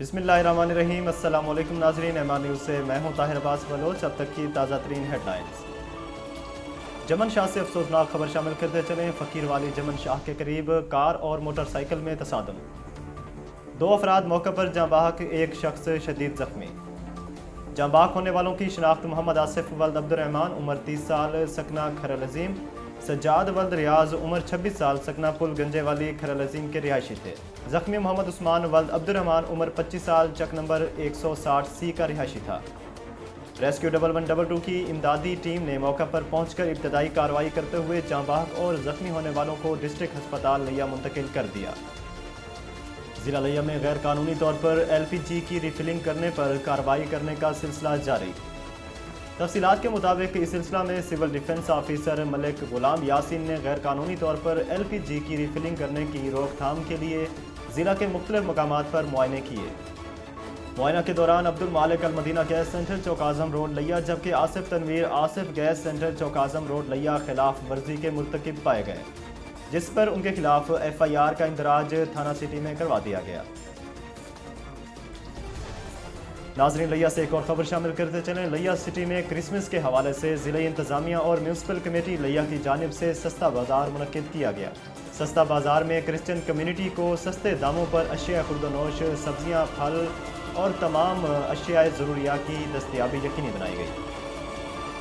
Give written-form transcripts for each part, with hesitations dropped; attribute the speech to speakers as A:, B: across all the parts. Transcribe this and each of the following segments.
A: बिस्मिल्लाहिर्रहमानिर्रहीम। अस्सलाम वालेकुम नाज़रीन, एमान न्यूज़ से मैं हूं ताहिर अब्बास बलोच। अब तक की ताज़ा तरीन हेडलाइंस। जमन शाह से अफसोसनाक खबर शामिल करते चलें। फ़कीर वाली जमन शाह के करीब कार और मोटरसाइकिल में तसादम, 2 अफराद मौके पर जाँ बहक, एक शख्स शदीद ज़ख्मी। जाँ बहक होने वालों की शनाख्त मोहम्मद आसिफ वल्द अब्दुर्रहमान उम्र 30 साल सकना खरल अजीम, सज्जाद वल्द रियाज उम्र 26 साल सकना पुल गंजे वाली खरल अजीम के रिहायशी थे। ज़ख्मी मोहम्मद उस्मान वल्द अब्दुर्रहमान उम्र 25 साल चक नंबर 160C का रिहायशी था। रेस्क्यू 1112 की इमदादी टीम ने मौका पर पहुंचकर इब्तदाई कार्रवाई करते हुए जाँ बहक और ज़ख्मी होने वालों को डिस्ट्रिक्ट हस्पताल लिया मुंतकिल कर दिया। ज़िला लिया में गैर कानूनी तौर पर LPG की रिफिलिंग करने पर कार्रवाई करने का सिलसिला जारी। तफसीलात के मुताबिक इस सिलसिला में सिविल डिफेंस ऑफिसर मलिक गुलाम यासीन ने गैर कानूनी तौर पर LPG की रिफिलिंग करने की रोकथाम के लिए ज़िला के मुख्तलिफ मकामात पर मुआयने किए। मुआयना के दौरान Abdul Malik Al Madina gas centre Chowk Azam road लिया, जबकि Asif Tanveer Asif gas centre Chowk Azam road लिया खिलाफ वर्जी के मुर्तकिब पाए गए, जिस पर उनके खिलाफ FIR का इंदराज थाना सिटी में करवा दिया गया। नाजरीन, लिया से एक और खबर शामिल करते चलें। लिया सिटी में क्रिसमस के हवाले से ज़िला इंतज़ामिया और म्यूनसिपल कमेटी लिया की जानिब से सस्ता बाज़ार मुनक्किद किया गया। सस्ता बाज़ार में क्रिश्चियन कम्युनिटी को सस्ते दामों पर अशिया खुर्दनोश, सब्जियाँ, फल और तमाम अशिया ज़रूरिया की दस्तयाबी यकीनी बनाई गई।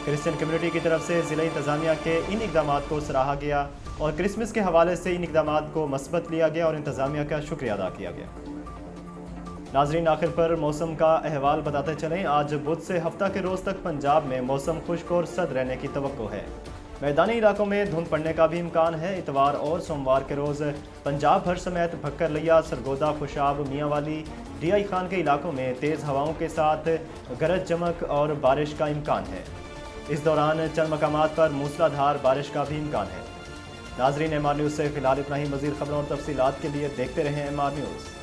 A: क्रिश्चियन कम्युनिटी की तरफ से ज़िला इंतज़ामिया के इन इक़दामात को सराहा गया और क्रिसमस के हवाले से इन इक़दामात को मस्बत लिया गया और इंतज़ामिया का शुक्रिया अदा किया गया। नाजरीन, आखिर पर मौसम का अहवाल बताते चलें। आज बुध से हफ्ता के रोज़ तक पंजाब में मौसम खुश्क और सर्द रहने की तवक्को है। मैदानी इलाकों में धुंध पड़ने का भी इम्कान है। इतवार और सोमवार के रोज़ पंजाब भर समेत भक्कर लिया, सरगोदा, खुशाब, मियांवाली, DI खान के इलाकों में तेज़ हवाओं के साथ गरज चमक और बारिश का इम्कान है। इस दौरान चंद मकामात पर मूसलाधार बारिश का भी इम्कान है। नाजरीन, MR न्यूज़ से फ़िलहाल इतना ही। मज़ीद खबरों और तफसीलात के लिए देखते रहें MR न्यूज़।